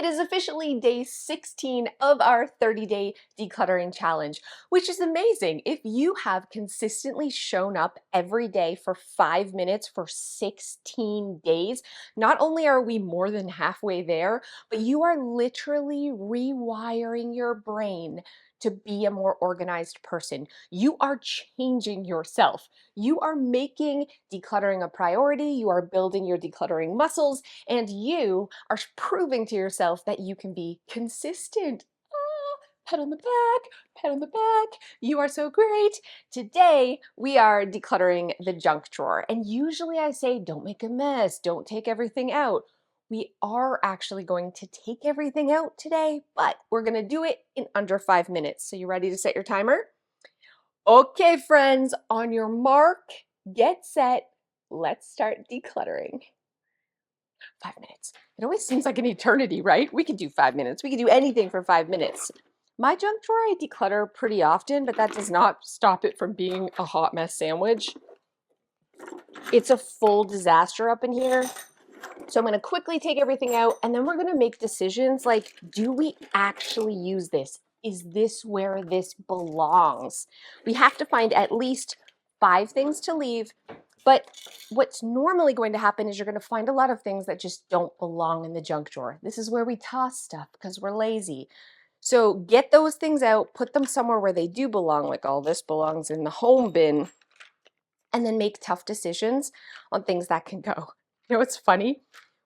is officially day 16 of our 30-day decluttering challenge, which is amazing. If you have consistently shown up every day for 5 minutes for 16 days, not only are we more than halfway there, but you are literally rewiring your brain to be a more organized person. You are changing yourself. You are making decluttering a priority. You are building your decluttering muscles, and you are proving to yourself that you can be consistent. Ah, pat on the back, pat on the back. You are so great. Today, we are decluttering the junk drawer. And usually I say, don't make a mess, don't take everything out. We are actually going to take everything out today, but we're going to do it in under 5 minutes. So you ready to set your timer? Okay, friends, on your mark, get set, let's start decluttering. 5 minutes. It always seems like an eternity, right? We could do 5 minutes. We could do anything for 5 minutes. My junk drawer I declutter pretty often, but that does not stop it from being a hot mess sandwich. It's a full disaster up in here. So I'm going to quickly take everything out, and then we're going to make decisions like, do we actually use this? Is this where this belongs? We have to find at least 5 things to leave, but what's normally going to happen is you're going to find a lot of things that just don't belong in the junk drawer. This is where we toss stuff because we're lazy. So get those things out, put them somewhere where they do belong, like all this belongs in the home bin, and then make tough decisions on things that can go. You know what's funny?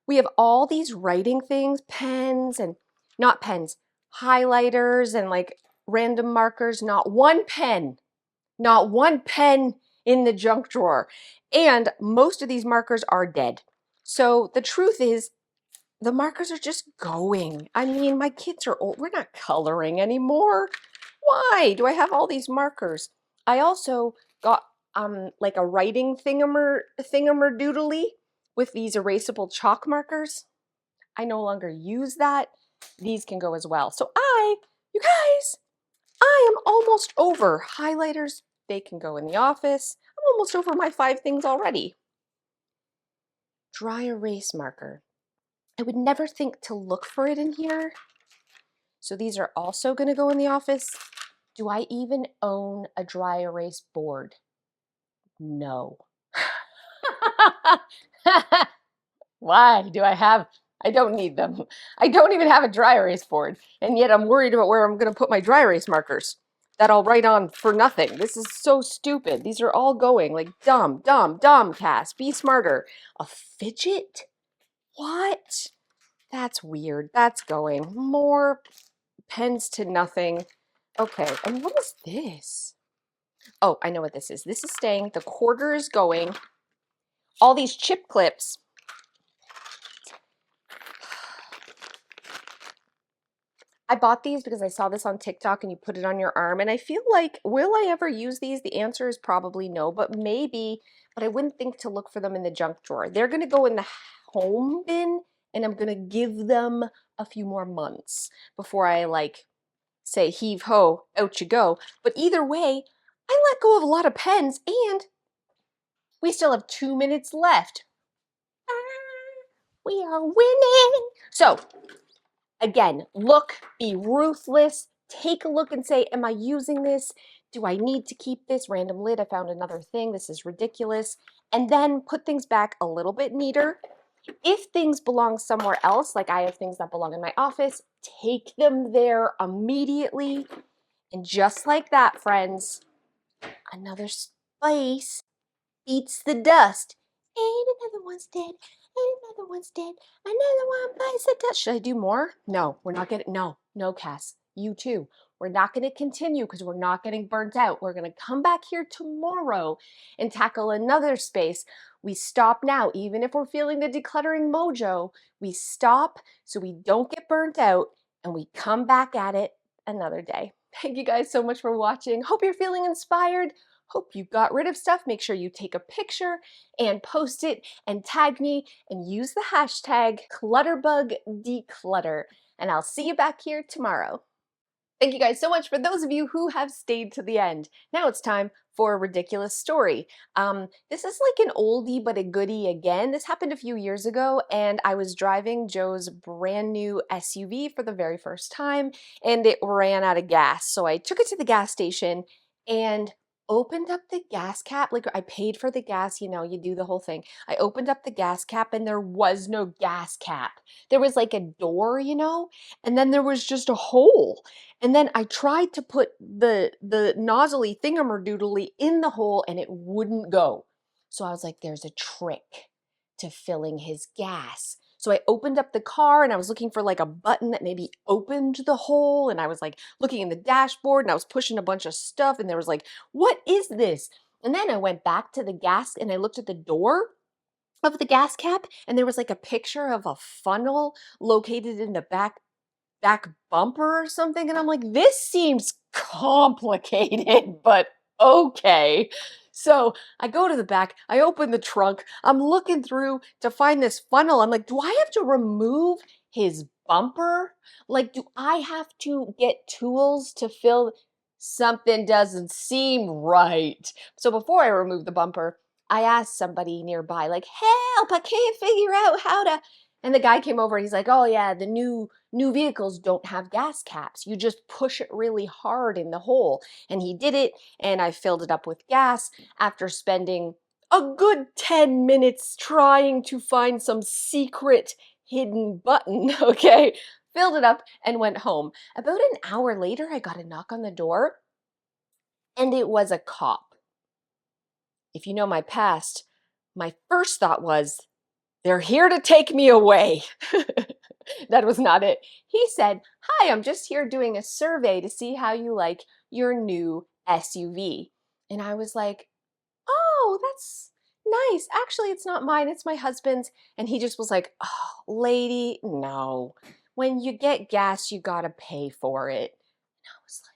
We have all these writing things, pens and not pens, highlighters and like random markers, not one pen in the junk drawer. And most of these markers are dead. So the truth is, the markers are just going. I mean, my kids are old. We're not coloring anymore. Why do I have all these markers? I also got like a writing thingamer-doodly with these erasable chalk markers. I no longer use that. These can go as well. So you guys, I am almost over. Highlighters, they can go in the office. I'm almost over my 5 things already. Dry erase marker. I would never think to look for it in here. So these are also going to go in the office. Do I even own a dry erase board? No. Why do I don't need them. I don't even have a dry erase board. And yet I'm worried about where I'm going to put my dry erase markers that I'll write on for nothing. This is so stupid. These are all going like dumb, Cass. Be smarter. A fidget? What? That's weird. That's going. More pens to nothing. Okay, and what is this? Oh, I know what this is. This is staying. The quarter is going. All these chip clips. I bought these because I saw this on TikTok and you put it on your arm, and I feel like, will I ever use these? The answer is probably no, but maybe, but I wouldn't think to look for them in the junk drawer. They're going to go in the home bin, and I'm going to give them a few more months before I like say heave ho, out you go. But either way, I let go of a lot of pens, and we still have 2 minutes left. We are winning. So again, look, be ruthless, take a look and say, am I using this? Do I need to keep this? Random lid, I found another thing, this is ridiculous. And then put things back a little bit neater. If things belong somewhere else, like I have things that belong in my office, take them there immediately. And just like that, friends, another space beats the dust. Ain't another one's dead. Ain't another one's dead. Another one bites the dust. Should I do more? No, we're not getting, no, Cass. You too. We're not going to continue because we're not getting burnt out. We're going to come back here tomorrow and tackle another space. We stop now, even if we're feeling the decluttering mojo, we stop so we don't get burnt out, and we come back at it another day. Thank you guys so much for watching. Hope you're feeling inspired. Hope you got rid of stuff. Make sure you take a picture and post it and tag me and use the hashtag ClutterbugDeclutter. And I'll see you back here tomorrow. Thank you guys so much for those of you who have stayed to the end. Now it's time for a ridiculous story. This is like an oldie but a goodie again. This happened a few years ago, and I was driving Joe's brand new SUV for the very first time, and it ran out of gas. So I took it to the gas station and opened up the gas cap. Like, I paid for the gas, you do the whole thing. I opened up the gas cap and there was no gas cap. There was like a door, and then there was just a hole. And then I tried to put the nozzly thingamadoodly in the hole and it wouldn't go. So I was like, there's a trick to filling his gas. So I opened up the car and I was looking for like a button that maybe opened the hole. And I was like looking in the dashboard and I was pushing a bunch of stuff. And there was like, what is this? And then I went back to the gas and I looked at the door of the gas cap and there was like a picture of a funnel located in the back bumper or something, and I'm like, this seems complicated, but okay. So I go to the back, I open the trunk, I'm looking through to find this funnel. I'm like, do I have to remove his bumper? Like, do I have to get tools to fill? Something doesn't seem right. So before I remove the bumper, I asked somebody nearby, like, help, I can't figure out how to. And the guy came over and he's like, oh yeah, the new vehicles don't have gas caps. You just push it really hard in the hole. And he did it, and I filled it up with gas after spending a good 10 minutes trying to find some secret hidden button, okay? Filled it up and went home. About an hour later, I got a knock on the door, and it was a cop. If you know my past, my first thought was, they're here to take me away. That was not it. He said, hi, I'm just here doing a survey to see how you like your new SUV. And I was like, oh, that's nice. Actually, it's not mine, it's my husband's. And he just was like, oh, lady, no. When you get gas, you gotta pay for it. And I was like,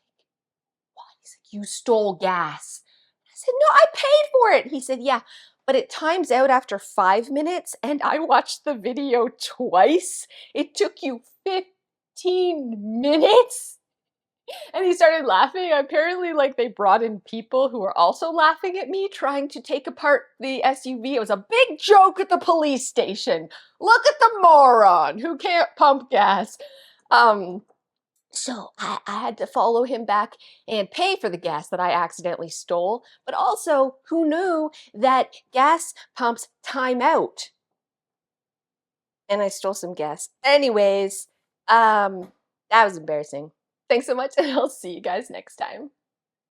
what? He's like, you stole gas. I said, no, I paid for it. He said, yeah, but it times out after 5 minutes, and I watched the video twice. It took you 15 minutes? And he started laughing. Apparently, like, they brought in people who were also laughing at me trying to take apart the SUV. It was a big joke at the police station. Look at the moron who can't pump gas. So I had to follow him back and pay for the gas that I accidentally stole. But also, who knew that gas pumps time out? And I stole some gas. Anyways, that was embarrassing. Thanks so much, and I'll see you guys next time.